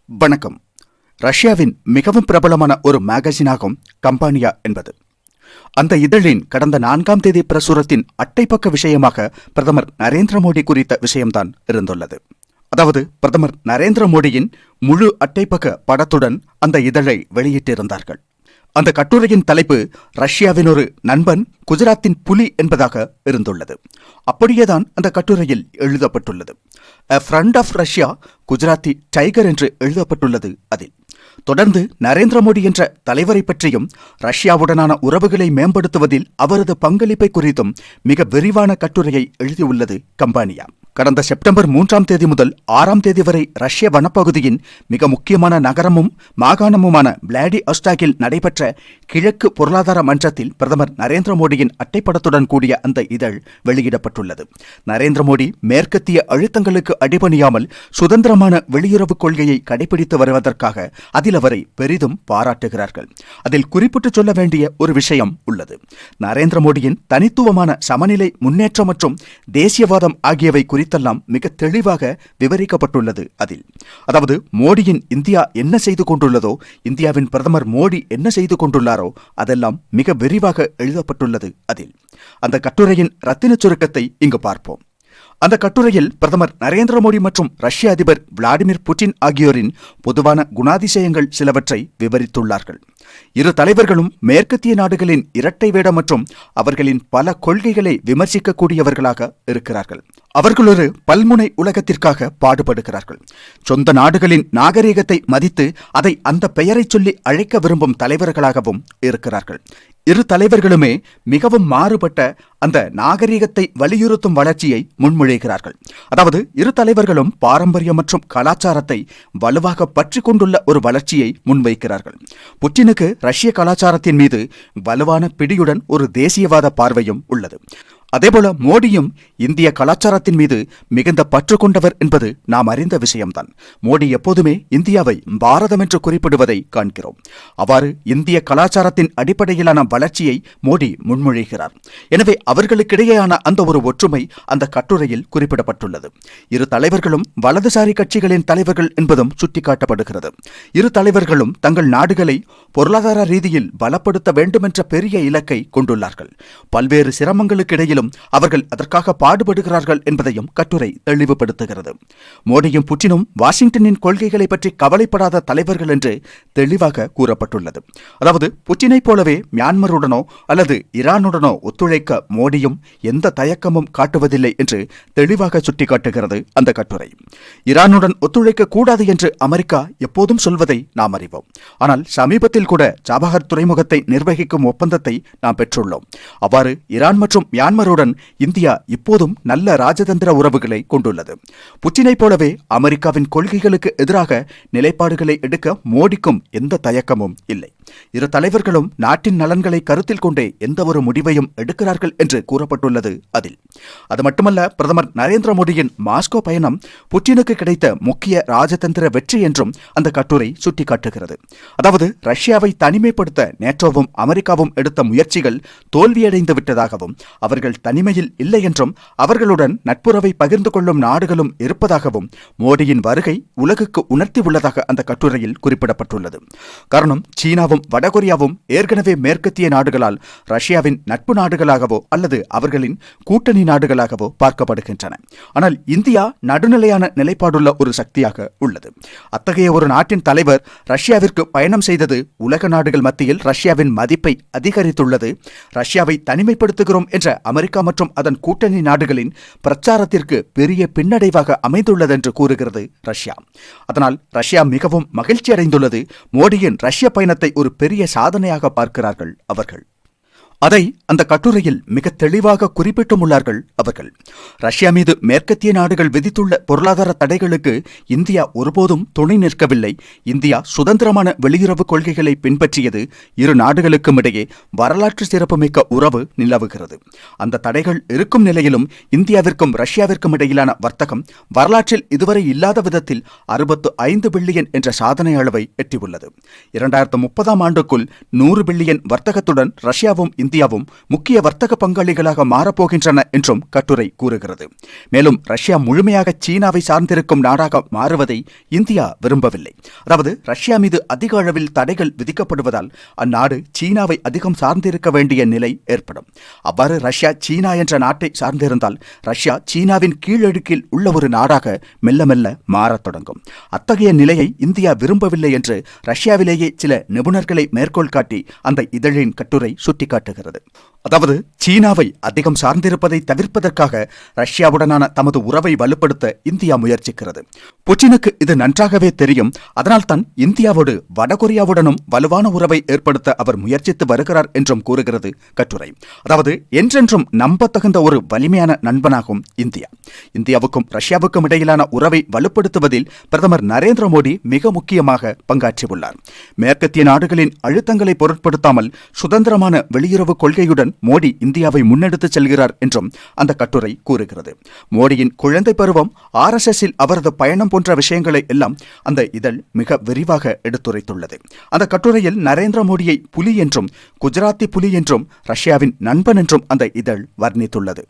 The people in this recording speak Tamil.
வணக்கம். ரஷ்யாவின் மிகவும் பிரபலமான ஒரு மேகசினாகும் கம்பானியா என்பது. அந்த இதழின் கடந்த 4ஆம் தேதி பிரசுரத்தின் அட்டைப்பக்க விஷயமாக பிரதமர் நரேந்திர மோடி குறித்த விஷயம்தான் இருந்துள்ளது. அதாவது பிரதமர் நரேந்திர மோடியின் முழு அட்டைப்பக்க படத்துடன் அந்த இதழை வெளியிட்டிருந்தார்கள். அந்த கட்டுரையின் தலைப்பு ரஷ்யாவின் ஒரு நண்பன் குஜராத்தின் புலி என்பதாக இருந்துள்ளது. அப்படியேதான் அந்த கட்டுரையில் எழுதப்பட்டுள்ளது. A friend of Russia, Gujarati tiger என்று எழுதப்பட்டுள்ளது. அதில் தொடர்ந்து நரேந்திர மோடி என்ற தலைவரை பற்றியும் ரஷ்யாவுடனான உறவுகளை மேம்படுத்துவதில் அவரது பங்களிப்பை குறித்தும் மிக விரிவான கட்டுரையை எழுதியுள்ளது கம்பானியா. கடந்த செப்டம்பர் 3ஆம் தேதி முதல் 6ஆம் தேதி வரை ரஷ்ய வனப்பகுதியின் மிக முக்கியமான நகரமும் மாகாணமுமான விளாடிவோஸ்டாக்கில் நடைபெற்ற கிழக்கு பொருளாதார மன்றத்தில் பிரதமர் நரேந்திர மோடியின் அட்டைப்படத்துடன் கூடிய அந்த இதழ் வெளியிடப்பட்டுள்ளது. நரேந்திர மோடி மேற்கத்திய அழுத்தங்களுக்கு அடிபணியாமல் சுதந்திரமான வெளியுறவு கொள்கையை கடைபிடித்து வருவதற்காக அதில் அவரை பெரிதும் பாராட்டுகிறார்கள். அதில் குறிப்பிட்டு சொல்ல வேண்டிய ஒரு விஷயம் உள்ளது. நரேந்திர மோடியின் தனித்துவமான சமநிலை, முன்னேற்றம் மற்றும் தேசியவாதம் ஆகியவை குறித்தெல்லாம் மிக தெளிவாக விவரிக்கப்பட்டுள்ளது அதில். அதாவது மோடியின் இந்தியா என்ன செய்து கொண்டுள்ளதோ, இந்தியாவின் பிரதமர் மோடி என்ன செய்து கொண்டுள்ளாரோ அதெல்லாம் மிக விரிவாக எழுதப்பட்டுள்ளது அதில். அந்த கட்டுரையின் ரத்தின சுருக்கத்தை இங்கு பார்ப்போம். அந்த கட்டுரையில் பிரதமர் நரேந்திர மோடி மற்றும் ரஷ்ய அதிபர் விளாடிமிர் புட்டின் ஆகியோரின் பொதுவான குணாதிசயங்கள் சிலவற்றை விவரித்துள்ளார்கள். இரு தலைவர்களும் மேற்கத்திய நாடுகளின் இரட்டை வேடம் மற்றும் அவர்களின் பல கொள்கைகளை விமர்சிக்கக்கூடியவர்களாக இருக்கிறார்கள். அவர்கள் ஒரு பல்முனை உலகத்திற்காக பாடுபடுகிறார்கள். சொந்த நாடுகளின் நாகரிகத்தை மதித்து அதை அந்த பெயரை சொல்லி அழைக்க விரும்பும் தலைவர்களாகவும் இருக்கிறார்கள். இரு தலைவர்களுமே மிகவும் மாறுபட்ட அந்த நாகரிகத்தை வலியுறுத்தும் வளர்ச்சியை முன்மொழிகிறார்கள். அதாவது இரு தலைவர்களும் பாரம்பரியம் மற்றும் கலாச்சாரத்தை வலுவாக பற்றி கொண்டுள்ள ஒரு வளர்ச்சியை முன்வைக்கிறார்கள். புட்டினுக்கு ரஷ்ய கலாச்சாரத்தின் மீது வலுவான பிடியுடன் ஒரு தேசியவாத பார்வையும் உள்ளது. அதேபோல மோடியும் இந்திய கலாச்சாரத்தின் மீது மிகுந்த பற்று கொண்டவர் என்பது நாம் அறிந்த விஷயம்தான். மோடி எப்போதுமே இந்தியாவை பாரதம் என்று குறிப்பிடுவதை காண்கிறோம். அவ்வாறு இந்திய கலாச்சாரத்தின் அடிப்படையிலான வளர்ச்சியை மோடி முன்மொழிகிறார். எனவே அவர்களுக்கிடையேயான அந்த ஒரு ஒற்றுமை அந்த கட்டுரையில் குறிப்பிடப்பட்டுள்ளது. இரு தலைவர்களும் வலதுசாரி கட்சிகளின் தலைவர்கள் என்பதும் சுட்டிக்காட்டப்படுகிறது. இரு தலைவர்களும் தங்கள் நாடுகளை பொருளாதார ரீதியில் பலப்படுத்த வேண்டுமென்ற பெரிய இலக்கை கொண்டுள்ளார்கள். பல்வேறு சிரமங்களுக்கு இடையில் அவர்கள் அதற்காக பாடுபடுகிறார்கள் என்பதையும் கட்டுரை தெளிவுபடுத்துகிறது. மோடியும் புட்டினும் வாஷிங்டனின் கொள்கைகளை பற்றி கவலைப்படாத தலைவர்கள் என்று தெளிவாக கூறப்பட்டுள்ளது. அதாவது புட்டினை போலவே மியான்மருடனோ அல்லது ஈரானுடனோ ஒத்துழைக்க மோடியும் எந்த தயக்கமும் காட்டுவதில்லை என்று தெளிவாக சுட்டிக்காட்டுகிறது அந்த கட்டுரை. ஈரானுடன் ஒத்துழைக்க கூடாது என்று அமெரிக்கா எப்போதும் சொல்வதை நாம் அறிவோம். ஆனால் சமீபத்தில் கூட சாபஹர் துறைமுகத்தை நிர்வகிக்கும் ஒப்பந்தத்தை நாம் பெற்றுள்ளோம். அவ்வாறு ஈரான் மற்றும் மியான்மர் இந்தியா இப்போதும் நல்ல ராஜதந்திர உறவுகளை கொண்டுள்ளது. புட்டினை போலவே அமெரிக்காவின் கொள்கைகளுக்கு எதிராக நிலைப்பாடுகளை எடுக்க மோடிக்கும் எந்த தயக்கமும் இல்லை. இரு தலைவர்களும் நாட்டின் நலன்களை கருத்தில் கொண்டே எந்த ஒரு முடிவையும் எடுக்கிறார்கள் என்று கூறப்பட்டுள்ளது அதில். அது மட்டுமல்ல, பிரதமர் நரேந்திர மோடியின் மாஸ்கோ பயணம் புட்டினுக்கு கிடைத்த முக்கிய ராஜதந்திர வெற்றி என்றும் அந்த கட்டுரை சுட்டிக்காட்டுகிறது. அதாவது ரஷ்யாவை தனிமைப்படுத்த நேட்டோவும் அமெரிக்காவும் எடுத்த முயற்சிகள் தோல்வியடைந்து விட்டதாகவும் அவர்கள் தனிமையில் இல்லை என்றும் அவர்களுடன் நட்புறவை பகிர்ந்து கொள்ளும் நாடுகளும் இருப்பதாகவும் மோடியின் வருகை உலகுக்கு உணர்த்தி உள்ளதாக அந்த கட்டுரையில் குறிப்பிடப்பட்டுள்ளது. காரணம், சீனாவும் வடகொரியாவும் ஏற்கனவே மேற்கத்திய நாடுகளால் ரஷ்யாவின் நட்பு நாடுகளாகவோ அல்லது அவர்களின் கூட்டணி நாடுகளாகவோ பார்க்கப்படுகின்றன. ஆனால் இந்தியா நடுநிலையான நிலைப்பாடுள்ள ஒரு சக்தியாக உள்ளது. அத்தகைய ஒரு நாட்டின் தலைவர் ரஷ்யாவிற்கு பயணம் செய்தது உலக நாடுகள் மத்தியில் ரஷ்யாவின் மதிப்பை அதிகரித்துள்ளது. ரஷ்யாவை தனிமைப்படுத்துகிறோம் என்ற அமெரிக்கா மற்றும் அதன் கூட்டணி நாடுகளின் பிரச்சாரத்திற்கு பெரிய பின்னடைவாக அமைந்துள்ளது என்று கூறுகிறது ரஷ்யா. அதனால் ரஷ்யா மிகவும் மகிழ்ச்சி அடைந்துள்ளது. மோடியின் ரஷ்ய பயணத்தை ஒரு பெரிய சாதனையாக பார்க்கிறார்கள் அவர்கள். அதை அந்த கட்டுரையில் மிக தெளிவாக குறிப்பிட்டும் உள்ளார்கள் அவர்கள். ரஷ்யா மீது மேற்கத்திய நாடுகள் விதித்துள்ள பொருளாதார தடைகளுக்கு இந்தியா ஒருபோதும் துணை நிற்கவில்லை. இந்தியா சுதந்திரமான வெளியுறவு கொள்கைகளை பின்பற்றியது. இரு நாடுகளுக்கும் இடையே வரலாற்று சிறப்புமிக்க உறவு நிலவுகிறது. அந்த தடைகள் இருக்கும் நிலையிலும் இந்தியாவிற்கும் ரஷ்யாவிற்கும் இடையிலான வர்த்தகம் வரலாற்றில் இதுவரை இல்லாத விதத்தில் 65 பில்லியன் என்ற சாதனை அளவை எட்டியுள்ளது. 2030ஆம் ஆண்டுக்குள் 100 பில்லியன் வர்த்தகத்துடன் ரஷ்யாவும் இந்தியாவும் முக்கிய வர்த்தக பங்காளிகளாக மாறப்போகின்றன என்றும் கட்டுரை கூறுகிறது. மேலும் ரஷ்யா முழுமையாக சீனாவை சார்ந்திருக்கும் நாடாக மாறுவதை இந்தியா விரும்பவில்லை. அதாவது ரஷ்யா மீது அதிக அளவில் தடைகள் விதிக்கப்படுவதால் அந்நாடு சீனாவை அதிகம் சார்ந்திருக்க வேண்டிய நிலை ஏற்படும். அவ்வாறு ரஷ்யா சீனா என்ற நாட்டை சார்ந்திருந்தால் ரஷ்யா சீனாவின் கீழடுக்கில் உள்ள ஒரு நாடாக மெல்ல மெல்ல மாறத் தொடங்கும். அத்தகைய நிலையை இந்தியா விரும்பவில்லை என்று ரஷ்யாவிலேயே சில நிபுணர்களை மேற்கோள் காட்டி அந்த இதழின் கட்டுரை சுட்டிக்காட்டுகிறது. அதாவது சீனாவை அதிகம் சார்ந்திருப்பதை தவிர்ப்பதற்காக ரஷ்யாவுடனான தமது உறவை வலுப்படுத்த இந்தியா முயற்சிக்கிறது. புட்டினுக்கு இது நன்றாகவே தெரியும். அதனால்தான் இந்தியாவோடு வடகொரியாவுடனும் வலுவான உறவை ஏற்படுத்த அவர் முயற்சித்து வருகிறார் என்றும் கூறுகிறது கட்டுரை. அதாவது என்றென்றும் நம்பத்தகுந்த ஒரு வலிமையான நண்பனாகும் இந்தியா. இந்தியாவுக்கும் ரஷ்யாவுக்கும் இடையிலான உறவை வலுப்படுத்துவதில் பிரதமர் நரேந்திர மோடி மிக முக்கியமாக பங்காற்றியுள்ளார். மேற்கத்திய நாடுகளின் அழுத்தங்களை பொருட்படுத்தாமல் சுதந்திரமான வெளியுறவு கொள்கையுடன் மோடி இந்தியாவை முன்னெடுத்துச் செல்கிறார் என்றும் அந்த கட்டுரை கூறுகிறது. மோடியின் குழந்தை பருவம், RSSல் அவரது பயணம் போன்ற விஷயங்களை எல்லாம் அந்த இதழ் மிக விரிவாக எடுத்துரைத்துள்ளது. அந்த கட்டுரையில் நரேந்திர மோடியை புலி என்றும் குஜராத்தி புலி என்றும் ரஷ்யாவின் நண்பன் என்றும் அந்த இதழ் வர்ணித்துள்ளது.